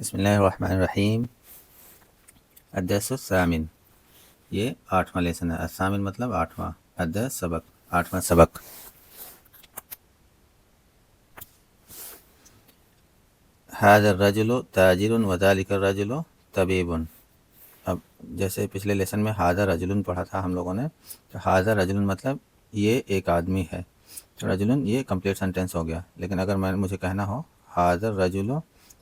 بسم اللہ الرحمن الرحیم۔ الدرس الثامن، یہ 8واں لیسن ہے۔ الثامن مطلب 8واں، الدرس سبق، 8واں سبق۔ ھذا الرجل تاجر وذلک الرجل طبیب۔ اب جیسے پچھلے لیسن میں ھذا رجل پڑھا تھا ہم لوگوں نے، تو ھذا رجل مطلب یہ ایک آدمی ہے، رجل یہ کمپلیٹ سینٹینس ہو گیا۔ لیکن اگر مجھے کہنا ہو ھذا الرجل،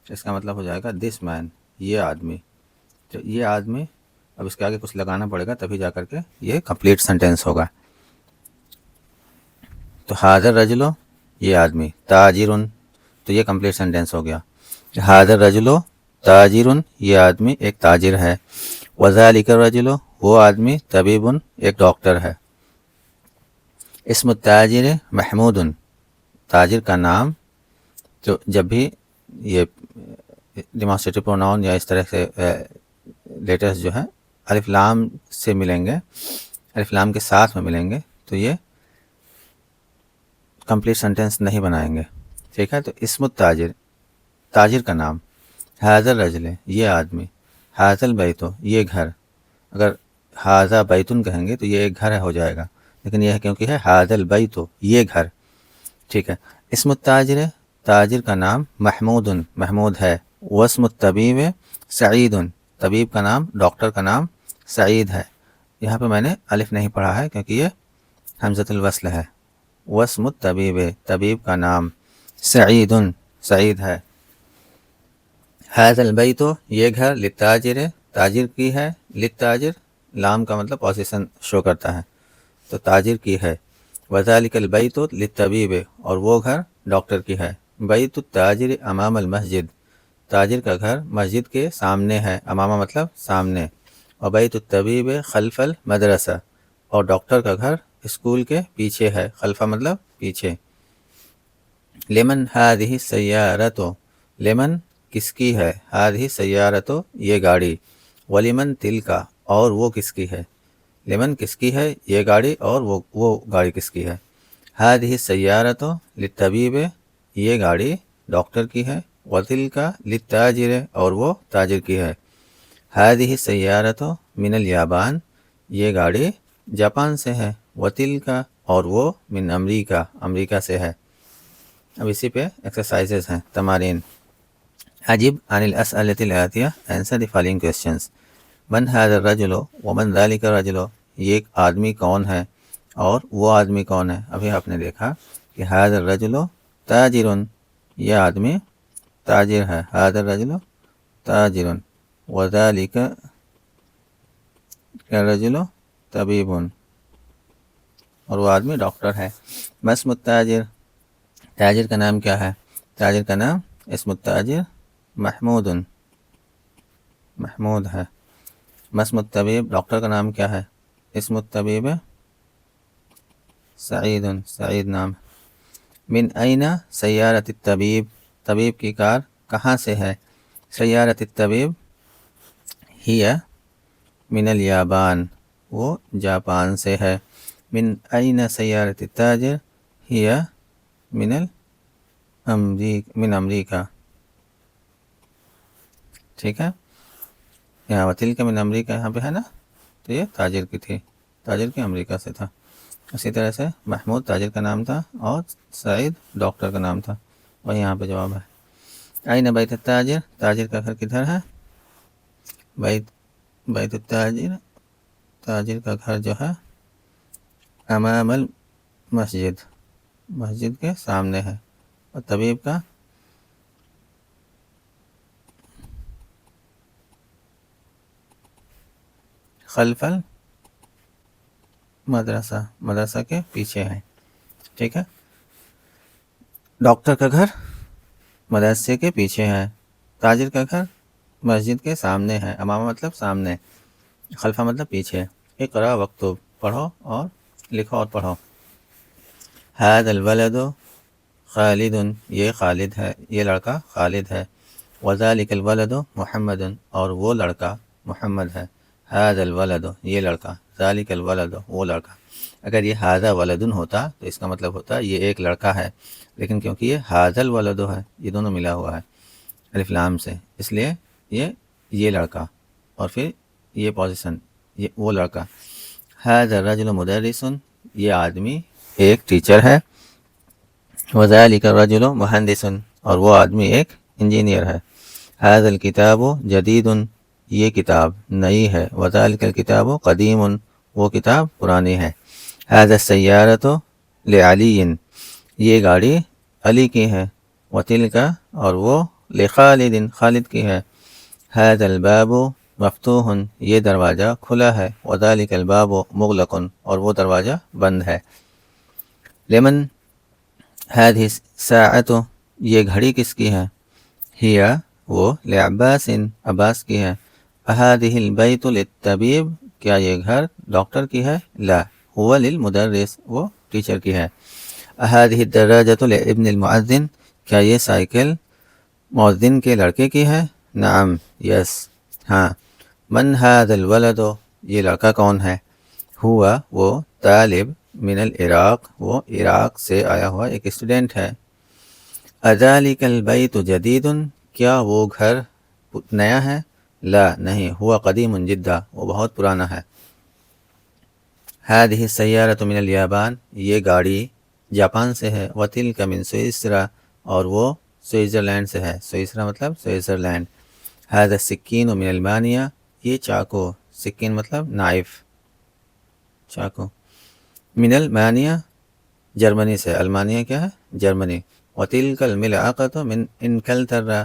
اس کا مطلب ہو جائے گا دس مین، یہ آدمی۔ تو یہ آدمی، اب اس کے آگے کچھ لگانا پڑے گا تبھی جا کر کے یہ کمپلیٹ سینٹینس ہوگا۔ تو ھذا الرجل یہ آدمی، تاجر تو یہ کمپلیٹ سینٹینس ہو گیا۔ ھذا الرجل تاجر یہ آدمی ایک تاجر ہے، وذالک الرجل وہ آدمی طبیب ایک ڈاکٹر ہے۔ اسم التاجر محمود، تاجر کا نام، تو جب بھی یہ ڈیمانسٹریٹو پروناؤن یا اس طرح سے لیٹرز جو ہیں الف لام سے ملیں گے، الف لام کے ساتھ میں ملیں گے، تو یہ کمپلیٹ سینٹینس نہیں بنائیں گے، ٹھیک ہے۔ تو اسم التاجر، تاجر کا نام، ھذا الرجل یہ آدمی، ھذا البیت یہ گھر۔ اگر ھذا بیتن کہیں گے تو یہ ایک گھر ہو جائے گا، لیکن یہ ہے کیونکہ ہے ھذا البیت یہ گھر، ٹھیک ہے۔ اسم التاجر تاجر کا نام محمود محمود ہے، واسم الطبیب سعید طبیب کا نام، ڈاکٹر کا نام سعید ہے۔ یہاں پہ میں نے الف نہیں پڑھا ہے کیونکہ یہ حمزۃ الوصل ہے۔ واسم الطبیب طبیب کا نام، سعید سعید ہے۔ ھذا البیت یہ گھر، للتاجر تاجر کی ہے، للتاجر لام کا مطلب پوزیشن شو کرتا ہے، تو تاجر کی ہے۔ وذالک البیت للطبیب اور وہ گھر ڈاکٹر کی ہے۔ بیت التاجر امام المسجد تاجر کا گھر مسجد کے سامنے ہے، امامہ مطلب سامنے۔ اور بیت الطبیب خلف المدرسہ اور ڈاکٹر کا گھر اسکول کے پیچھے ہے، خلفہ مطلب پیچھے۔ لمن ھذہ السیارۃ لمن کس کی ہے، ھذہ السیارۃ یہ گاڑی، ولمن تلک اور وہ کس کی ہے، لمن کس کی ہے یہ گاڑی اور وہ گاڑی کس کی ہے۔ ھذہ السیارۃ للطبیب یہ گاڑی ڈاکٹر کی ہے، وتلک للتاجر اور وہ تاجر کی ہے۔ ھذہ السیارۃ من الیابان یہ گاڑی جاپان سے ہے، وتلک اور وہ من امریکہ امریکہ سے ہے۔ اب اسی پہ ایکسرسائزز ہیں، تمارین۔ اجب عن الاسئلة الآتیہ، answer the following questions۔ من ھذا الرجل ومن ذلك الرجل یہ ایک آدمی کون ہے اور وہ آدمی کون ہے۔ ابھی آپ نے دیکھا کہ ھذا الرجل تاجر یہ آدمی تاجر ہے، ھذا الرجل تاجر، وذلك الرجل طبیب اور وہ آدمی ڈاکٹر ہے۔ ما اسم التاجر تاجر کا نام کیا ہے، تاجر کا نام اسم التاجر محمود محمود ہے۔ ما اسم الطبیب ڈاکٹر کا نام کیا ہے، اسم الطبیب سعید سعید نام۔ من این سیارۃ الطبیب طبیب کی کار کہاں سے ہے، سیارۃ الطبیب ہی من الیابان وہ جاپان سے ہے۔ من این سیارۃ التاجر ہی من امریکہ، ٹھیک ہے۔ یہاں وتیل کا من امریکہ یہاں پہ ہے نا، تو یہ تاجر کی تھی، تاجر کی امریکہ سے تھا۔ اسی طرح سے محمود تاجر کا نام تھا اور سعید ڈاکٹر کا نام تھا، وہی یہاں پہ جواب ہے۔ این بیت التاجر تاجر کا گھر کدھر ہے، بیت التاجر تاجر کا گھر جو ہے امام المسجد مسجد کے سامنے ہے، اور طبیب کا خلف المدرسہ مدرسہ کے پیچھے ہے، ٹھیک ہے۔ ڈاکٹر کا گھر مدرسے کے پیچھے ہے، تاجر کا گھر مسجد کے سامنے ہے، امامہ مطلب سامنے، خلفہ مطلب پیچھے۔ اقرا واکتب پڑھو اور لکھو اور پڑھو۔ ھذا الولد خالد یہ خالد ہے، یہ لڑکا خالد ہے۔ وذالک الولد محمد اور وہ لڑکا محمد ہے۔ ھذا الولد یہ لڑکا، ذالک الولد وہ لڑکا۔ اگر یہ ھذا ولدن ہوتا تو اس کا مطلب ہوتا یہ ایک لڑکا ہے، لیکن کیونکہ یہ ھذا الولد ہے، یہ دونوں ملا ہوا ہے۔ الف لام سے، اس لیے یہ لڑکا، اور پھر یہ پوزیشن، یہ وہ لڑکا. هذا الرجل مدرس، یہ آدمی ایک ٹیچر ہے. وذلك الرجل مہندس، اور وہ آدمی ایک انجینئر ہے. هذا الكتاب جدید، یہ کتاب نئی ہے. وذلك الكتاب قدیم، وہ کتاب پرانی ہے. هذا السيارة لعلی، یہ گاڑی علی کی ہے. وتلك، اور وہ لخالد، خالد کی ہے. هذا الباب مفتوح، یہ دروازہ کھلا ہے. وذلك الباب مغلق، اور وہ دروازہ بند ہے. لمن هذه الساعة، یہ گھڑی کس کی ہے؟ ہی، وہ لعباس، عباس کی ہے. هذه البيت للطبيب، کیا یہ گھر ڈاکٹر کی ہے؟ لا، هو للمدرس، وہ ٹیچر کی ہے. هذه الدراجة لابن المؤذن، کیا یہ سائیکل مؤذن کے لڑکے کی ہے؟ نعم، یس، ہاں. من هذا الولد، یہ لڑکا کون ہے؟ ہوا، وہ طالب، من العراق، وہ عراق سے آیا ہوا ایک اسٹوڈنٹ ہے. اذالک البیت جدید، کیا وہ گھر نیا ہے؟ لا، نہیں، ہوا قدیم جدا، وہ بہت پرانا ہے. هذه السیارة من الیابان، یہ گاڑی جاپان سے ہے. وتلک من سوئسرا، اور وہ سوئٹزرلینڈ سے ہے. سوئسرا مطلب سوئٹزرلینڈ. هذا السکین من المانیا، یہ چاقو، سکین مطلب نائف، چاقو. من المانیا، جرمنی سے. المانیا کیا ہے؟ جرمنی. وتلک الملعقة من انکلترا،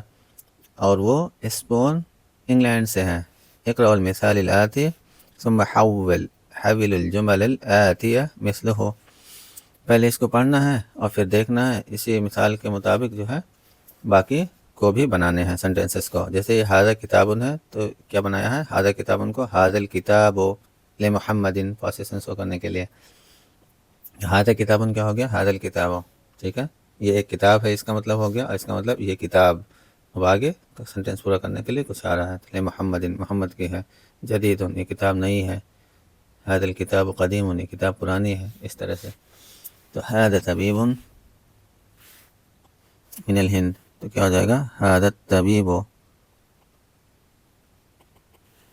اور وہ اسپون انگلینڈ سے ہیں. اقرأ المثال الآتی ثم حول الجمل الآتیہ مثلہ، پہلے اس کو پڑھنا ہے اور پھر دیکھنا ہے اسی مثال کے مطابق جو ہے باقی کو بھی بنانے ہیں سنٹینسز کو. جیسے یہ ھذا کتاب ہے تو کیا بنایا ہے؟ ھذا کتاب کو ھذا الکتاب لمحمد، پوزیشن شو کرنے کے لیے. ھذا کتاب کیا ہو گیا؟ ھذا الکتاب، ٹھیک ہے. یہ ایک کتاب ہے، اس کا مطلب ہو گیا، اور اس کا مطلب یہ کتاب. اب آگے سنٹینس پورا کرنے کے لیے کچھ آ رہا ہے. لمحمد، محمد کی ہے. جدید، یہ کتاب نئی ہے. ھذا الکتاب قدیم، یہ کتاب پرانی ہے. اس طرح سے. تو ھذا طبیب من الہند، تو کیا ہو جائے گا؟ ھذا الطبیب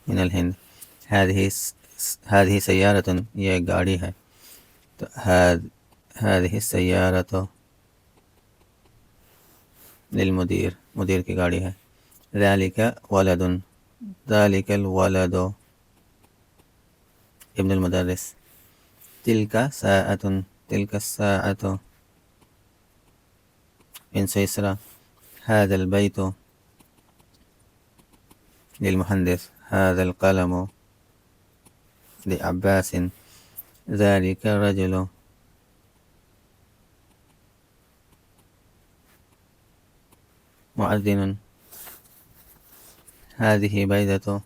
من الہند. ھذہ سیارۃ، یہ ایک گاڑی ہے. تو ھذہ السیارۃ للمدیر، مدیر کی گاڑی ہے. ذالک ولد، ذالک الولد ابن المدرس. تلک ساعۃ، تلک الساعۃ من سویسرا. ھذا البیت للمہندس. ھذا القلم لعباس. ذلك الرجل مؤذن. هذه بيضة،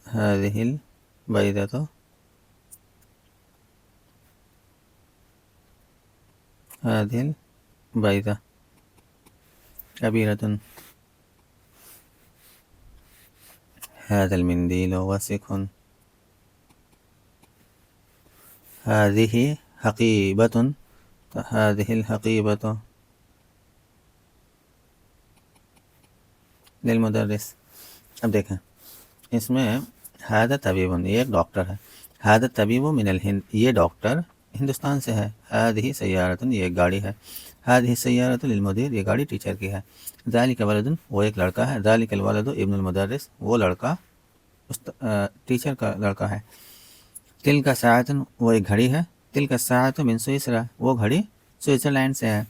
هذه البيضة، هذه البيضة كبيرة. هذا المنديل وسخ. هذه حقيبة، هذه الحقيبة للمدرس. اب دیکھیں اس میں ھذا طبیب، یہ ایک ڈاکٹر ہے. ھذا الطبیب من الہند، یہ ڈاکٹر ہندوستان سے ہے. ھذہ سیارۃ، یہ ایک گاڑی ہے. ھذہ السیارۃ للمدیر، یہ گاڑی ٹیچر کی ہے. ذالک ولد، وہ ایک لڑکا ہے. ذالک الولد ابن المدرس، وہ لڑکا ٹیچر کا لڑکا ہے. تلک ساعۃ، وہ ایک گھڑی ہے. تلک الساعۃ من سویسرا، وہ گھڑی سوئٹزرلینڈ سے ہے.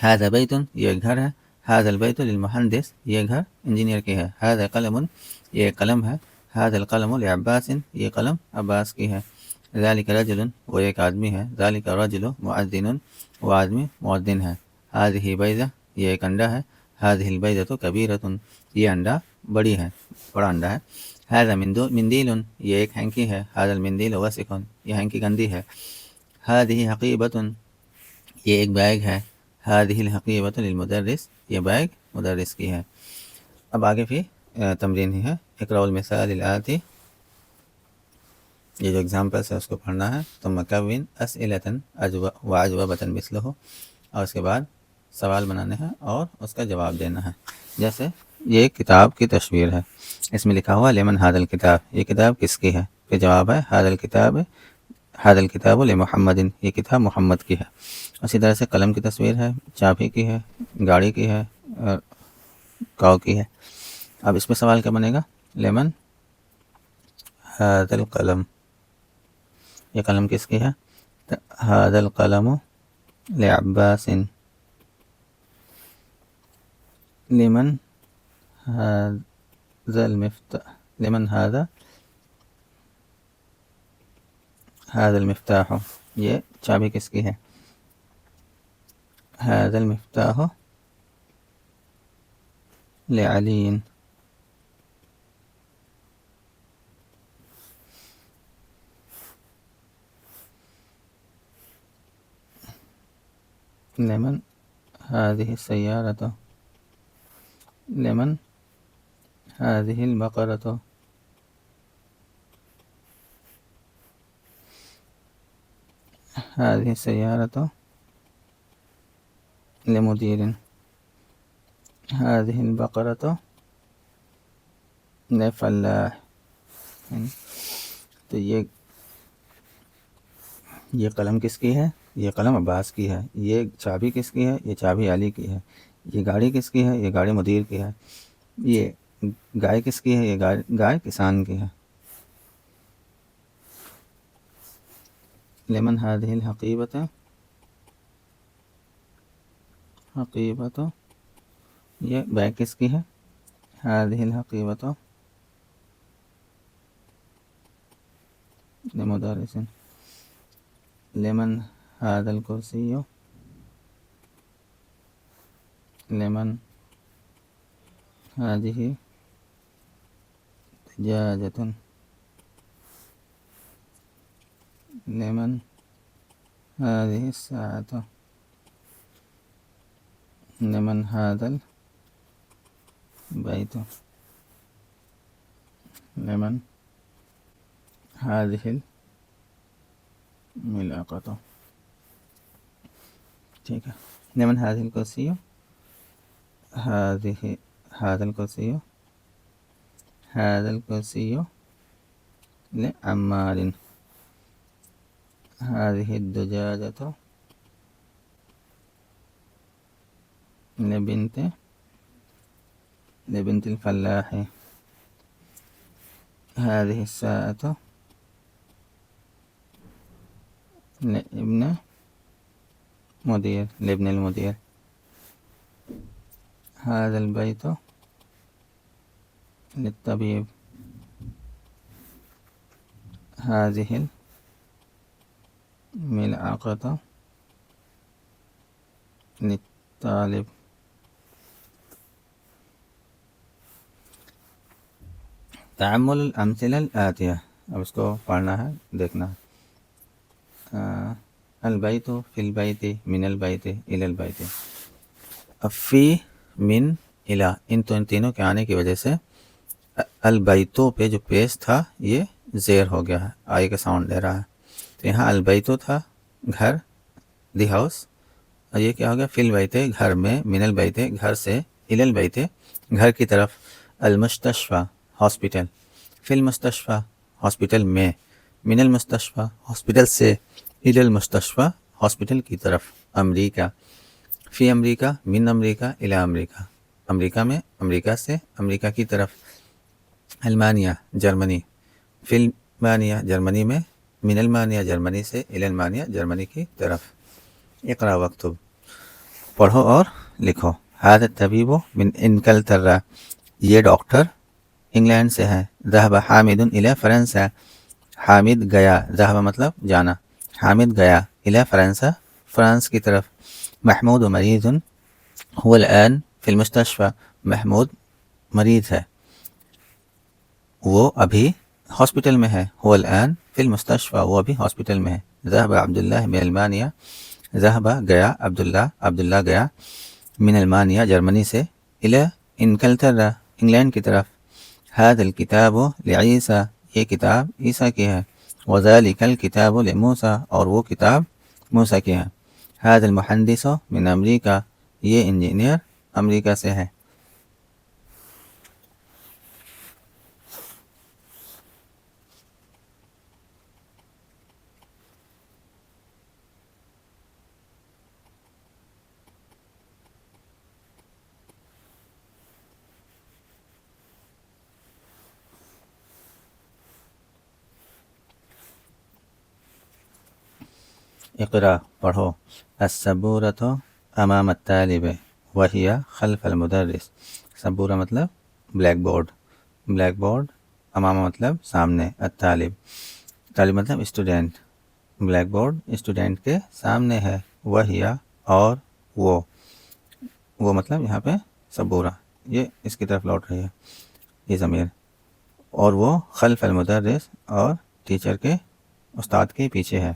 ھذا بیت، یہ ایک گھر ہے. ھذا البیت للمہندس، یہ گھر انجینئر کی ہے. ھذا قلم، یہ قلم ہے. ھذا القلم لعباس، یہ قلم عباس کی ہے. ذالک رجل، وہ ایک آدمی ہے. ذالک الرجل مؤذن، وہ آدمی مؤذن ہے. ھذہ بیضہ، یہ ایک انڈا ہے. ھذہ البیضۃ کبیرۃ، یہ انڈا بڑی ہے، بڑا انڈا ہے. ھذا مندیل، یہ ایک ہینکی ہے. ھذا المندیل وسخ، یہ ہینکی گندی ہے. ھذہ حقیبۃ، یہ ایک بیگ ہے. ھذہ الحقیبۃ للمدرس، یہ بیگ مدرس کی ہے. اب آگے پھر تمرین ہی ہے. اقرأ المثال الآتی، یہ جو ایگزامپلس ہے اس کو پڑھنا ہے. ثم کون اسئلۃ واجوبۃ مثلہ، اور اس کے بعد سوال بنانے ہیں اور اس کا جواب دینا ہے. جیسے یہ کتاب کی تصویر ہے، اس میں لکھا ہوا لمن ھذا الکتاب، یہ کتاب کس کی ہے؟ پھر جواب ہے ھذا الکتاب لمحمد، یہ کتاب محمد کی ہے. اسی طرح سے قلم کی تصویر ہے، چابی کی ہے، گاڑی کی ہے اور کاؤ کی ہے. اب اس پہ سوال کیا بنے گا؟ لمن ھذا القلم، یہ قلم کس کی ہے؟ ھذا القلم لعباس. لمن ھذا المفتاح، لمن ھذا المفتاح، یہ چابی کس کی ہے؟ ھذا المفتاح لعلی. لمن هذه السيارة، لمن هذه البقرة، هذه السيارة لمدير، هذه البقرة لفلاح. تو یہ قلم کس کی ہے؟ یہ قلم عباس کی ہے. یہ چابی کس کی ہے؟ یہ چابی علی کی ہے. یہ گاڑی کس کی ہے؟ یہ گاڑی مدیر کی ہے. یہ گائے کس کی ہے؟ یہ گائے کسان کی ہے. لمن هذه الحقيبة، حقيبة، یہ بیگ کس کی ہے؟ هذه الحقيبة لمدرس. لمن هذا الكرسي، لمن هذه دجاجة، لمن هذه الساعة، لمن هذا البيت، لمن هذه الملعقة. ٹھیک ہے. لمن هذه الكرسي، هذا الكرسي، هذا الكرسي لعمار. هذه الدجاجة لبنت الفلاح. هذه الساعة لابن المدير. هذا البيت للطبيب. هذه الملعقة للطالب. تعمل الامثلہ الآتیہ، اب اس کو پڑھنا ہے، دیکھنا ہے. البیت، فی البیت، من البیت، الی البیت. اب فی، من، الی، ان تینوں کے آنے کی وجہ سے البیتو پہ جو پیش تھا یہ زیر ہو گیا ہے، آئی کا ساؤنڈ دے رہا ہے. تو یہاں البیتو تھا گھر، دی ہاؤس، اور یہ کیا ہو گیا؟ فی البیت گھر میں، من البیت گھر سے، الی البیت گھر کی طرف، المستشفى ہاسپٹل، فی المستشفى ہاسپٹل میں، من المستشفى ہاسپٹل سے، الی المستشفى ہاسپٹل کی طرف. امریکہ، فی امریکہ، من امریکہ، الی امریکہ امریکہ میں، امریکہ سے، امریکہ کی طرف. المانیہ جرمنی، فی المانیہ جرمنی میں، من المانیہ جرمنی سے، الی المانیہ جرمنی کی طرف. اقرا واکتب، پڑھو اور لکھو. هذا الطبیب من انگلترا، یہ ڈاکٹر انگلینڈ سے ہے. ذهب حامد الی فرنسا، حامد گیا، ذهب مطلب جانا، حامد گیا، الی فرنسا فرانس کی طرف. محمود مریض هو الآن فی المستشفى، محمود مریض ہے، وہ ابھی ہاسپٹل میں ہے. هو الآن فی المستشفى، وہ ابھی ہاسپٹل میں ہے. ذهب عبداللہ من المانیہ، ذهب گیا، عبداللہ گیا، من المانیہ جرمنی سے، الی انگلترا انگلینڈ کی طرف. هذا الكتاب لعیسیٰ، یہ کتاب عیسیٰ کی ہے. وذلك الكتاب لموسیٰ، اور وہ کتاب موسیٰ کی ہے. هذا المحدث من امریکہ، یہ انجینئر امریکہ سے ہے. اقرا پڑھو. السبورۃ امام الطالب وہی خلف المدرس. سبورہ مطلب بلیک بورڈ، بلیک بورڈ امامہ مطلب سامنے، الطالب طالب مطلب اسٹوڈینٹ، بلیک بورڈ اسٹوڈینٹ کے سامنے ہے، وہی اور وہ مطلب یہاں پہ سبورہ یہ اس کی طرف لوٹ رہی ہے یہ ضمیر، اور وہ خلف المدرس اور ٹیچر کے استاد کے پیچھے ہے.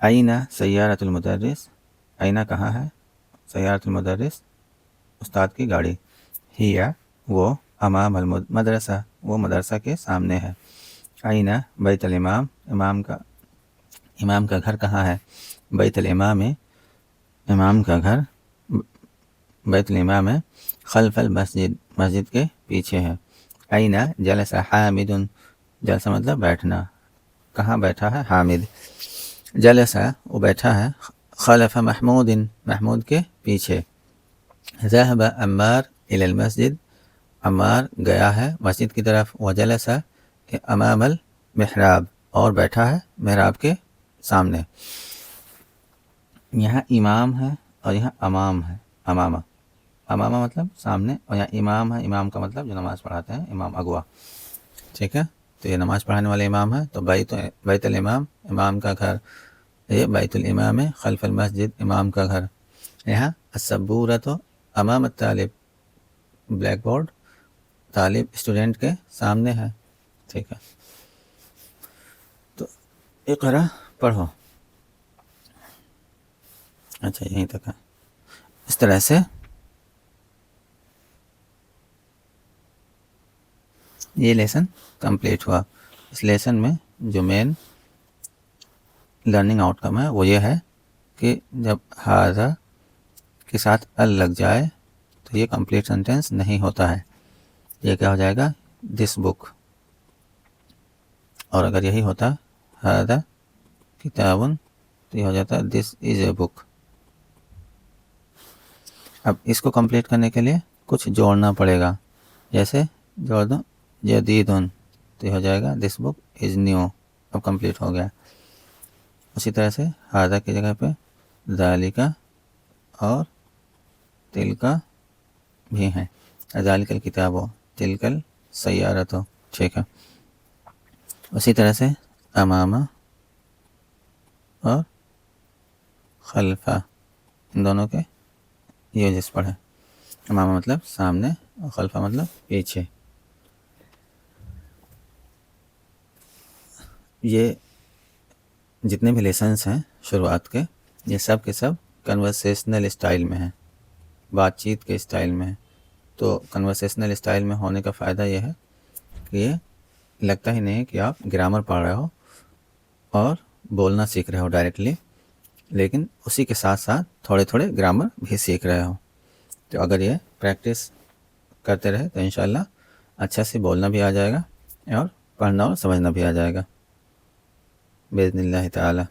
أين سیارۃ المدرس، أين کہاں ہے، سیارۃ المدرس استاد کی گاڑی، ہی وہ امام المدرسہ وہ مدرسہ کے سامنے ہے. أين بیت الامام، امام کا گھر کہاں ہے، بیت الامام امام کا گھر بیت الامام ہے، خلف المسجد مسجد کے پیچھے ہے. أين جلس حامد، جلسہ مطلب بیٹھنا، کہاں بیٹھا ہے حامد، جلسہ وہ بیٹھا ہے، خلف محمود محمود کے پیچھے. ذهب عمار الى المسجد، عمار گیا ہے مسجد کی طرف، وجلس امام المحراب اور بیٹھا ہے محراب کے سامنے. یہاں امام ہے اور یہاں امام ہے، امامہ مطلب سامنے، اور یہاں امام ہے، امام کا مطلب جو نماز پڑھاتے ہیں، امام اگوا. ٹھیک ہے، تو یہ نماز پڑھانے والے امام ہے، تو بیت الامام امام کا گھر، یہ بیت الامام خلف المسجد امام کا گھر. یہاں السبورۃ امام الطالب، بلیک بورڈ طالب اسٹوڈنٹ کے سامنے ہے. ٹھیک ہے، تو اقرا پڑھو. اچھا یہیں تک ہے. اس طرح سے یہ لیسن کمپلیٹ ہوا. اس لیسن میں جو مین لرننگ آؤٹ کم ہے وہ یہ ہے کہ جب ہاذا کے ساتھ ال لگ جائے تو یہ کمپلیٹ سینٹینس نہیں ہوتا ہے. یہ کیا ہو جائے گا، دس بک، اور اگر یہی ہوتا ہاذا کتابن تو یہ ہو جاتا دس از اے بک. اب اس کو کمپلیٹ کرنے کے لیے کچھ جوڑنا پڑے گا، جیسے جوڑ دو جدیدن تو یہ ہو جائے گا دس بک از نیو، اب کمپلیٹ ہو گیا. اسی طرح سے ہاذا کی جگہ پہ ذالکا اور تلکا بھی ہیں، ذالک الکتاب و تلک السیارۃ. ٹھیک ہے، اسی طرح سے امامہ اور خلفہ ان دونوں کے یوزز پڑھیں. امامہ مطلب سامنے اور خلفہ مطلب پیچھے. یہ جتنے بھی لیسنس ہیں شروعات کے، یہ سب کے سب کنورسیشنل اسٹائل میں ہیں، بات چیت کے اسٹائل میں ہیں. تو کنورسیشنل اسٹائل میں ہونے کا فائدہ یہ ہے کہ یہ لگتا ہی نہیں ہے کہ آپ گرامر پڑھ رہے ہو اور بولنا سیکھ رہے ہو ڈائریکٹلی، لیکن اسی کے ساتھ ساتھ تھوڑے تھوڑے گرامر بھی سیکھ رہے ہو. تو اگر یہ پریکٹس کرتے رہے تو انشاءاللہ اچھا سے بولنا بھی آ جائے گا اور پڑھنا اور سمجھنا بھی آ جائے گا بإذن اللہ تعالی.